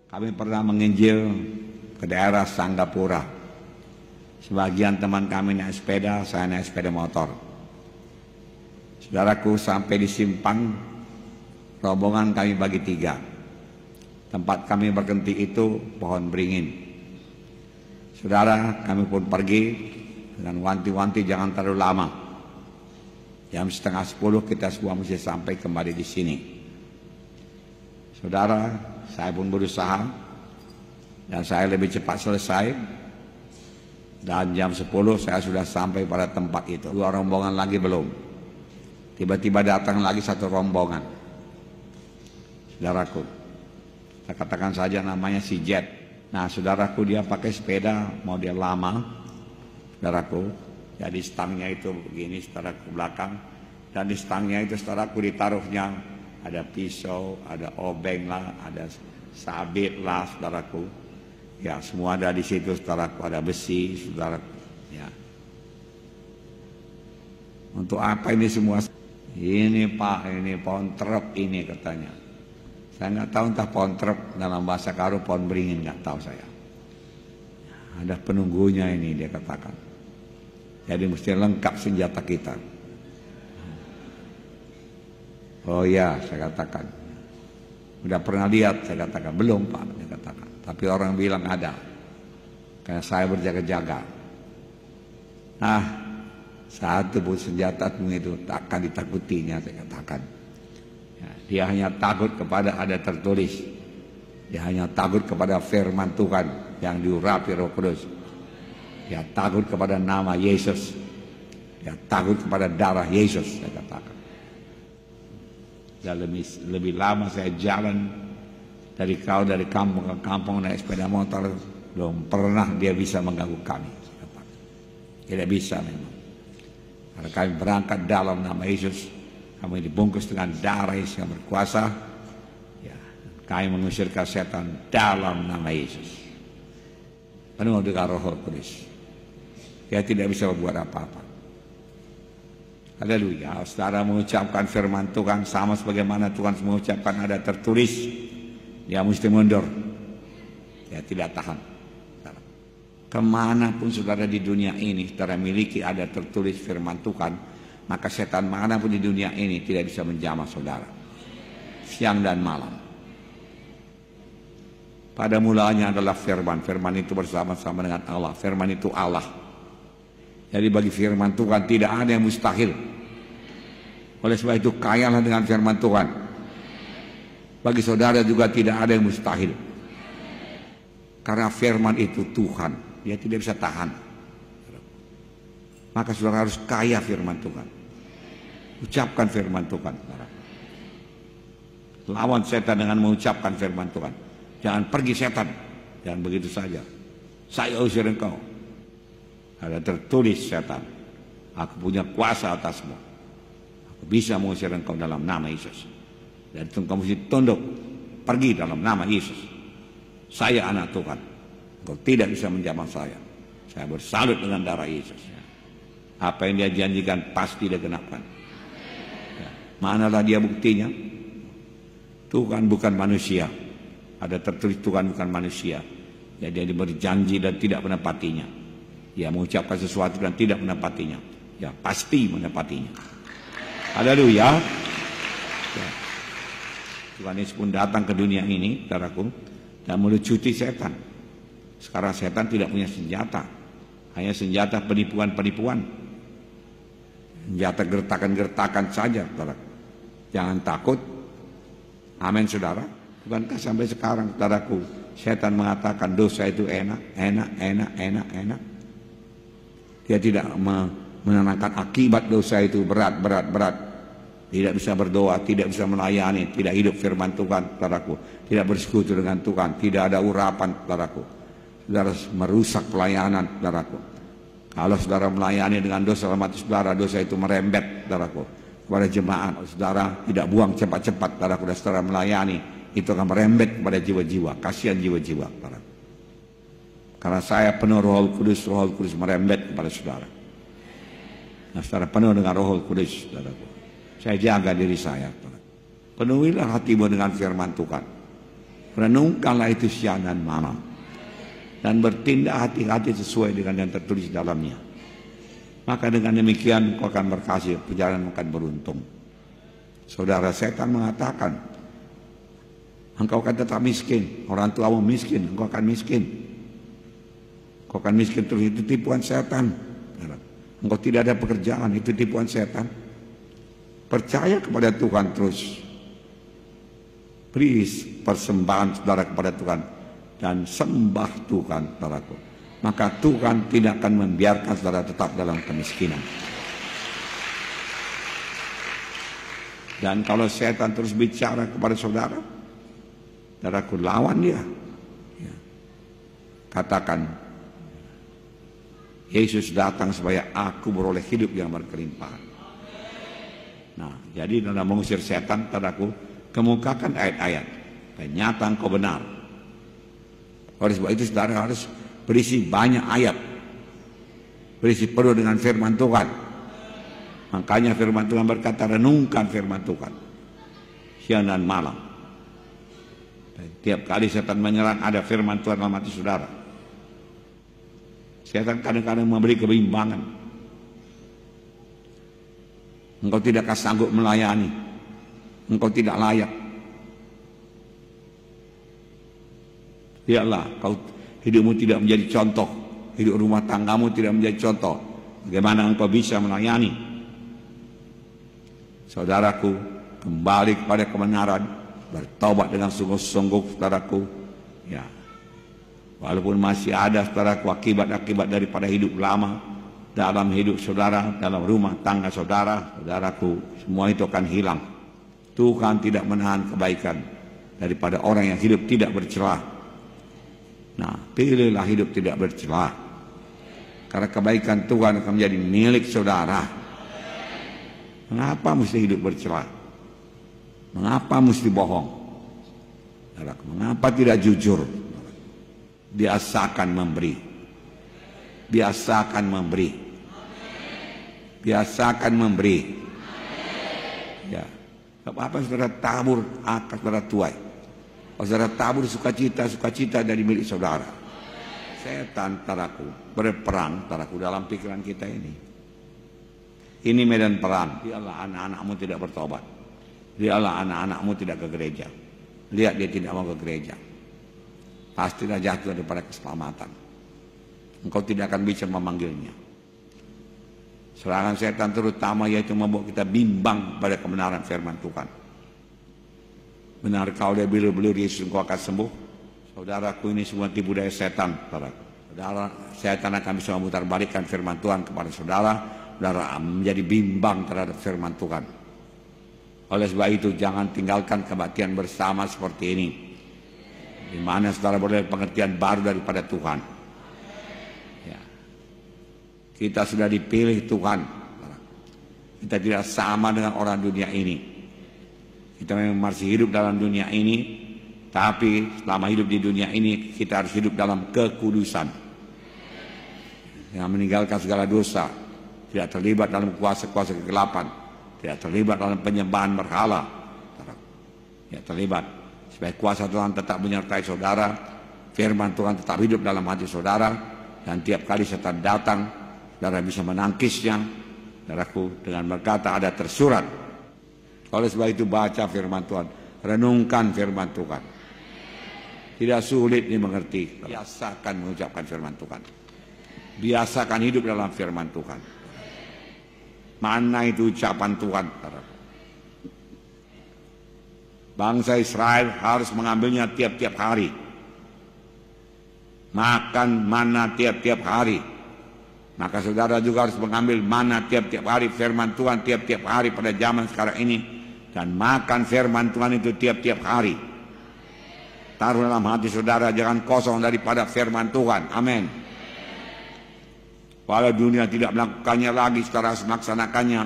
Kami pernah menginjil ke daerah Sanggapura. Sebagian teman kami naik sepeda, saya naik sepeda motor. Saudaraku, sampai di Simpang, rombongan kami bagi 3. Tempat kami berhenti itu pohon beringin. Saudara, kami pun pergi dengan wanti-wanti jangan terlalu lama. Jam 9:30 kita semua mesti sampai kembali di sini. Saudara, saya pun berusaha dan saya lebih cepat selesai. Dan jam 10 saya sudah sampai pada tempat itu. 2 rombongan lagi belum. Tiba-tiba datang lagi 1 rombongan. Saudaraku, saya katakan saja namanya si Jet. Nah, saudaraku, dia pakai sepeda model lama. Saudaraku, jadi stangnya itu begini, saudaraku, belakang. Dan di stangnya itu, saudaraku, ditaruhnya ada pisau, ada obeng lah, ada sabit lah, saudaraku. Ya, semua ada di situ, saudaraku, ada besi, saudaraku. Ya. Untuk apa ini semua? Ini Pak, ini pohon trep ini katanya. Saya nggak tahu entah pohon trep dalam bahasa Karo pohon beringin, nggak tahu saya. Ada penunggunya ini, dia katakan. Jadi mesti lengkap senjata kita. Oh ya, saya katakan. Udah pernah lihat, saya katakan. Belum Pak, dia katakan. Tapi orang bilang ada. Karena saya berjaga-jaga. Nah, satu pun senjata itu takkan ditakutinya, saya katakan. Ya, dia hanya takut kepada ada tertulis. Dia hanya takut kepada firman Tuhan yang diurapi Roh Kudus. Dia takut kepada nama Yesus. Dia takut kepada darah Yesus, saya katakan. Dan lebih lama saya jalan dari kampung ke kampung naik sepeda motor, belum pernah dia bisa mengganggu kami. Tidak bisa memang. Karena kami berangkat dalam nama Yesus, kami dibungkus dengan darah Yesus yang berkuasa. Ya, kami mengusir setan dalam nama Yesus. Penuh dengan Roh Kudus. Dia tidak bisa berbuat apa-apa. Haleluya. Saudara mengucapkan firman Tuhan sama sebagaimana Tuhan mengucapkan ada tertulis. Dia mesti mundur. Dia tidak tahan. Kemanapun saudara di dunia ini saudara miliki ada tertulis firman Tuhan, maka setan manapun di dunia ini tidak bisa menjamah saudara. Siang dan malam. Pada mulanya adalah firman. Firman itu bersama-sama dengan Allah. Firman itu Allah. Jadi bagi firman Tuhan tidak ada yang mustahil. Oleh sebab itu kayalah dengan firman Tuhan. Bagi saudara juga tidak ada yang mustahil. Karena firman itu Tuhan, dia tidak bisa tahan. Maka saudara harus kaya firman Tuhan. Ucapkan firman Tuhan. Lawan setan dengan mengucapkan firman Tuhan. Jangan pergi setan. Jangan begitu saja. Saya usir engkau. Ada tertulis setan. Aku punya kuasa atasmu. Aku bisa mengusir engkau dalam nama Yesus. Dan engkau mesti tunduk, pergi dalam nama Yesus. Saya anak Tuhan. Engkau tidak bisa menjamah saya. Saya bersalut dengan darah Yesus. Apa yang dia janjikan pasti dia genapkan. Ya. Manalah dia buktinya? Tuhan bukan manusia. Ada tertulis Tuhan bukan manusia. Jadi dia berjanji dan tidak menepatinya. Dia mengucapkan sesuatu dan tidak menepatinya. Ya pasti menepatinya. Haleluya. Ya. Tuhan Yesus pun datang ke dunia ini, saudaraku, dan melucuti setan. Sekarang setan tidak punya senjata, hanya senjata penipuan-penipuan, senjata gertakan-gertakan saja, saudaraku. Jangan takut, amin saudara. Bukankah sampai sekarang, saudaraku, setan mengatakan dosa itu enak. Dia tidak menenangkan akibat dosa itu berat. Tidak bisa berdoa, tidak bisa melayani, tidak hidup firman Tuhan, saudaraku. Tidak bersekutu dengan Tuhan, tidak ada urapan, saudaraku. Saudara merusak pelayanan, saudaraku. Kalau saudara melayani dengan dosa dalam hati saudara, dosa itu merembet, saudaraku, kepada jemaat. Kalau saudara tidak buang cepat-cepat, saudaraku, dan saudara melayani, itu akan merembet kepada jiwa-jiwa. Kasihan jiwa-jiwa, saudaraku. Karena saya penuh Roh Kudus merembet kepada saudara. Nah, saudara penuh dengan Roh Kudus, saudaraku. Saya jaga diri saya. Penuhilah hatimu dengan firman Tuhan. Renungkanlah itu siang dan malam, dan bertindak hati-hati sesuai dengan yang tertulis dalamnya. Maka dengan demikian engkau akan berhasil, perjalanan akan beruntung. Saudara, setan mengatakan engkau akan tetap miskin, orang tuamu miskin, engkau akan miskin. Engkau akan miskin terus, itu tipuan setan. Engkau tidak ada pekerjaan, itu tipuan setan. Percaya kepada Tuhan terus. Beri persembahan saudara kepada Tuhan dan sembah Tuhan, saudaraku. Maka Tuhan tidak akan membiarkan saudara tetap dalam kemiskinan. Dan kalau setan terus bicara kepada saudara, saudaraku, lawan dia. Ya. Katakan, Yesus datang supaya aku beroleh hidup yang berkelimpahan. Nah, jadi dalam mengusir setan, saudaraku, kemukakan ayat-ayat, ternyata engkau benar. Oleh sebab itu saudara harus berisi banyak ayat, berisi penuh dengan firman Tuhan. Makanya firman Tuhan berkata, renungkan firman Tuhan siang dan malam. Dan tiap kali setan menyerang, ada firman Tuhan dalam hati saudara. Setan kadang-kadang memberi kebimbangan. Engkau tidak akan sanggup melayani, engkau tidak layak. Lihatlah, kau hidupmu tidak menjadi contoh, hidup rumah tanggamu tidak menjadi contoh. Bagaimana engkau bisa melayani? Saudaraku, kembali kepada kebenaran, bertobat dengan sungguh-sungguh, saudaraku. Ya, walaupun masih ada, saudaraku, akibat-akibat daripada hidup lama dalam hidup saudara, dalam rumah tangga saudara, saudaraku, semua itu akan hilang. Tuhan tidak menahan kebaikan daripada orang yang hidup tidak bercelah. Nah, pilihlah hidup tidak bercelah, karena kebaikan Tuhan akan menjadi milik saudara. Mengapa mesti hidup bercelah? Mengapa mesti bohong? Mengapa tidak jujur? Biasakan memberi. Biasakan memberi. Biasakan memberi. Ya. Apa saudara tabur akan saudara tuai. Saudara tabur sukacita dari milik saudara. Setan, taraku, berperang, taraku, dalam pikiran kita ini. Ini medan perang. Lihatlah anak-anakmu tidak bertobat. Lihatlah anak-anakmu tidak ke gereja. Lihat dia tidak mau ke gereja. Pastilah jatuh daripada keselamatan. Engkau tidak akan bisa memanggilnya. Serangan setan terutama yaitu membuat kita bimbang pada kebenaran firman Tuhan. Benar kau dia bila-bila Yesus engkau akan sembuh? Saudaraku, ini semua tipu daya setan. Saudara, setan akan bisa memutarbalikkan firman Tuhan kepada saudara. Saudara menjadi bimbang terhadap firman Tuhan. Oleh sebab itu jangan tinggalkan kebaktian bersama seperti ini, di mana saudara boleh pengertian baru daripada Tuhan. Kita sudah dipilih Tuhan. Kita tidak sama dengan orang dunia ini. Kita memang masih hidup dalam dunia ini, tapi selama hidup di dunia ini kita harus hidup dalam kekudusan, yang meninggalkan segala dosa, tidak terlibat dalam kuasa-kuasa kegelapan, tidak terlibat dalam penyembahan berhala, tidak terlibat. Supaya kuasa Tuhan tetap menyertai saudara, firman Tuhan tetap hidup dalam hati saudara, dan tiap kali setan datang, saudara bisa menangkisnya, saudaraku, dengan berkata ada tersurat. Oleh sebab itu baca firman Tuhan, renungkan firman Tuhan. Tidak sulit dimengerti. Biasakan mengucapkan firman Tuhan. Biasakan hidup dalam firman Tuhan. Mana itu ucapan Tuhan? Bangsa Israel harus mengambilnya tiap-tiap hari. Makan mana tiap-tiap hari. Maka saudara juga harus mengambil mana tiap-tiap hari, firman Tuhan tiap-tiap hari pada zaman sekarang ini. Dan makan firman Tuhan itu tiap-tiap hari. Taruh dalam hati saudara, jangan kosong daripada firman Tuhan. Amin. Walau dunia tidak melakukannya lagi, saudara harus melaksanakannya.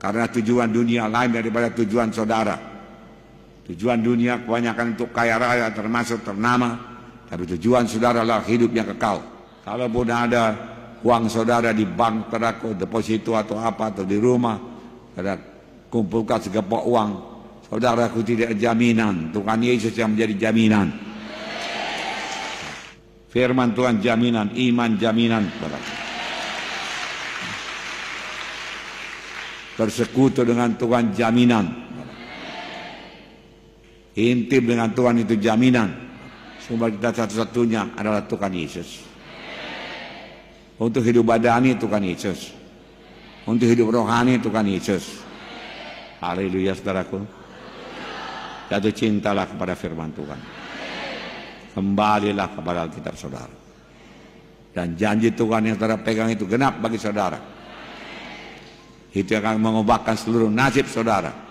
Karena tujuan dunia lain daripada tujuan saudara. Tujuan dunia kebanyakan untuk kaya raya, termasuk ternama. Tapi tujuan saudara adalah hidup yang kekal. Kalaupun ada uang saudara di bank, deposito atau apa, atau di rumah, saudara kumpulkan segepok uang, Saudaraku, tidak jaminan. Tuhan Yesus yang menjadi jaminan. Firman Tuhan jaminan, iman jaminan. Bersekutu dengan Tuhan jaminan. Intip dengan Tuhan itu jaminan. Sumber kita satu-satunya adalah Tuhan Yesus. Untuk hidup badani Tuhan Yesus. Untuk hidup rohani Tuhan Yesus. Haleluya, saudaraku. Jatuh cintalah kepada firman Tuhan. Kembalilah kepada Alkitab saudara. Dan janji Tuhan yang saudara pegang itu genap bagi saudara. Itu yang akan mengubahkan seluruh nasib saudara.